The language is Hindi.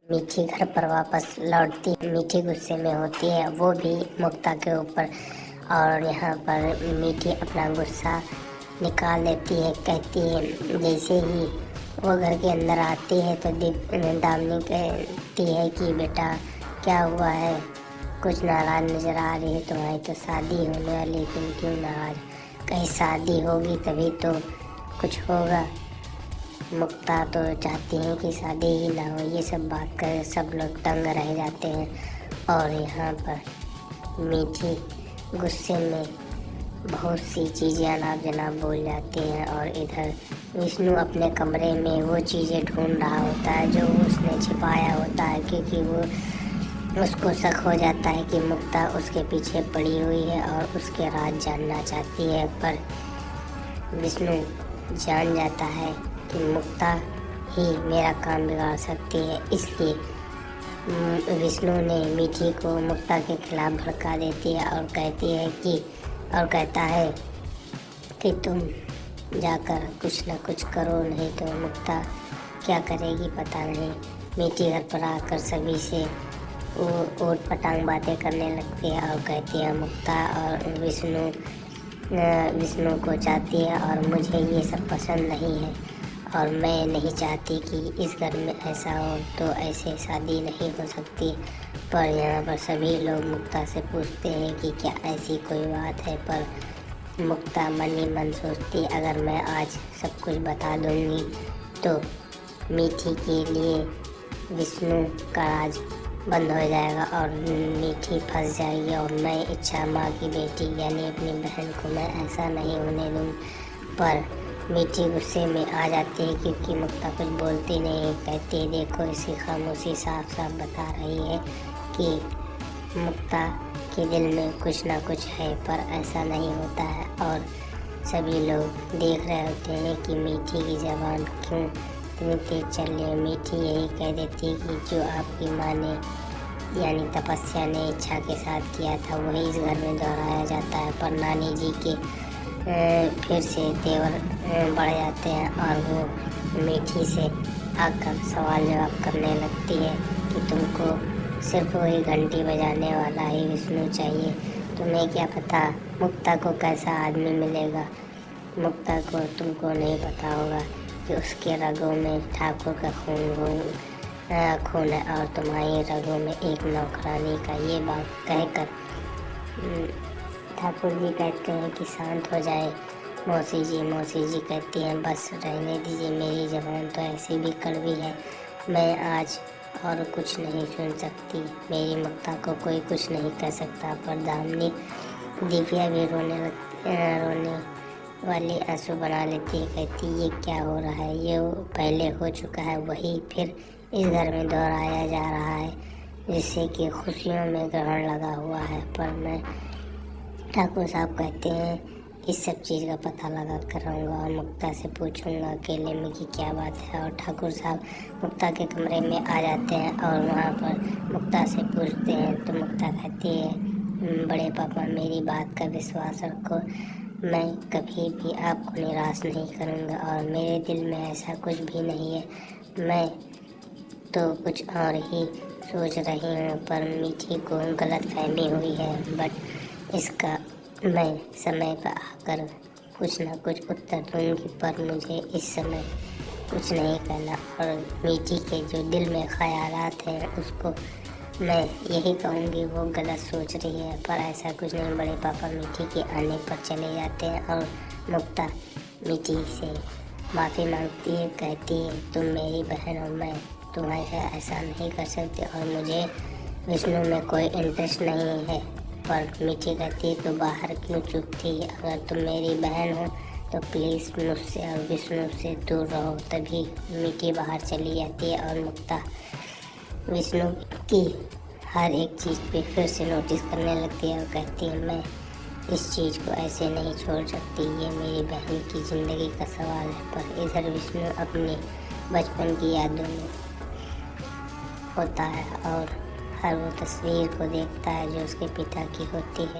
मीठी घर पर वापस लौटती, मीठी गुस्से में होती है, वो भी मुक्ता के ऊपर। और यहाँ पर मीठी अपना गुस्सा निकाल देती है, कहती है, जैसे ही वो घर के अंदर आती है तो दामिनी कहती है कि बेटा क्या हुआ है, कुछ नाराज नजर आ रही है, तुम्हारी तो शादी होने वाली, तुम क्यों नाराज? कहीं शादी होगी तभी तो कुछ होगा। मुक्ता तो चाहती हैं कि शादी ही ना हो। ये सब बात कर सब लोग दंग रह जाते हैं और यहाँ पर मीठी गुस्से में बहुत सी चीज़ें अनाप जनाब बोल जाती हैं। और इधर विष्णु अपने कमरे में वो चीज़ें ढूंढ रहा होता है जो उसने छिपाया होता है, क्योंकि वो उसको शक हो जाता है कि मुक्ता उसके पीछे पड़ी हुई है और उसके राज जानना चाहती है। पर विष्णु जान जाता है कि मुक्ता ही मेरा काम बिगाड़ सकती है, इसलिए विष्णु ने मीठी को मुक्ता के खिलाफ भड़का देती है और कहता है कि तुम जाकर कुछ न कुछ करो, नहीं तो मुक्ता क्या करेगी पता नहीं। मीठी घर पर आकर सभी से वो ऊट पटांग बातें करने लगती है और कहती है मुक्ता और विष्णु को चाहती है और मुझे ये सब पसंद नहीं है और मैं नहीं चाहती कि इस घर में ऐसा हो, तो ऐसे शादी नहीं हो सकती। पर यहाँ पर सभी लोग मुक्ता से पूछते हैं कि क्या ऐसी कोई बात है, पर मुक्ता मन ही मन सोचती, अगर मैं आज सब कुछ बता दूंगी तो मीठी के लिए विष्णु का राज बंद हो जाएगा और मीठी फंस जाएगी और मैं इच्छा माँ की बेटी यानी अपनी बहन को मैं ऐसा नहीं होने दूँ। पर मीठी गुस्से में आ जाती है क्योंकि मुक्ता कुछ बोलती नहीं, कहती है देखो इसकी खामोशी साफ साफ बता रही है कि मुक्ता के दिल में कुछ ना कुछ है, पर ऐसा नहीं होता है। और सभी लोग देख रहे होते हैं कि मीठी की ज़बान क्यों इतनी तेज चल रही है। मीठी यही कह देती है कि जो आपकी माँ ने यानी तपस्या ने इच्छा के साथ किया था वही इस घर में दोहराया जाता है। पर नानी जी के फिर से तेवर बढ़ जाते हैं और वो मीठी से आकर सवाल जवाब करने लगती है कि तुमको सिर्फ वही घंटी बजाने वाला ही विष्णु चाहिए, तुम्हें क्या पता मुक्ता को कैसा आदमी मिलेगा। मुक्ता को तुमको नहीं पता होगा कि उसके रगों में ठाकुर का खून है और तुम्हारी रगों में एक नौकरानी का। ये बात कहकर ठाकुर जी कहते हैं कि शांत हो जाए मौसी जी। मौसी जी कहती हैं बस रहने दीजिए, मेरी ज़बान तो ऐसी भी कड़वी है, मैं आज और कुछ नहीं सुन सकती, मेरी मुक्ता को कोई कुछ नहीं कह सकता। पर दामिनी दिव्या भी रोने वाली आंसू बना लेती है, कहती ये क्या हो रहा है, ये पहले हो चुका है वही फिर इस घर में दोहराया जा रहा है, जिससे कि खुशियों में ग्रहण लगा हुआ है। पर मैं ठाकुर साहब कहते हैं इस सब चीज़ का पता लगा कर रहूँगा और मुक्ता से पूछूंगा अकेले में कि क्या बात है। और ठाकुर साहब मुक्ता के कमरे में आ जाते हैं और वहाँ पर मुक्ता से पूछते हैं तो मुक्ता कहती है बड़े पापा मेरी बात का विश्वास रखो, मैं कभी भी आपको निराश नहीं करूँगा और मेरे दिल में ऐसा कुछ भी नहीं है, मैं तो कुछ और ही सोच रही हूँ। पर मीठी को गलत फहमी हुई है, बट इसका मैं समय पर आकर कुछ ना कुछ उत्तर दूंगी, पर मुझे इस समय कुछ नहीं करना। और मीठी के जो दिल में ख्यालात हैं उसको मैं यही कहूँगी वो गलत सोच रही है, पर ऐसा कुछ नहीं। बड़े पापा मीठी के आने पर चले जाते हैं और मुक्ता मीठी से माफ़ी मांगती है, कहती है तुम मेरी बहन हो, मैं तुम्हारे साथ ऐसा नहीं कर सकती और मुझे विष्णु में कोई इंटरेस्ट नहीं है। पर मीठी कहती तो बाहर क्यों चुप थी, अगर तुम मेरी बहन हो तो प्लीज़ मुझसे और विष्णु से दूर रहो। तभी मीठी बाहर चली जाती है और मुक्ता विष्णु की हर एक चीज़ पे फिर से नोटिस करने लगती है और कहती है मैं इस चीज़ को ऐसे नहीं छोड़ सकती, ये मेरी बहन की ज़िंदगी का सवाल है। पर इधर विष्णु अपनी बचपन की यादों में होता है और हर वो तस्वीर को देखता है जो उसके पिता की होती है।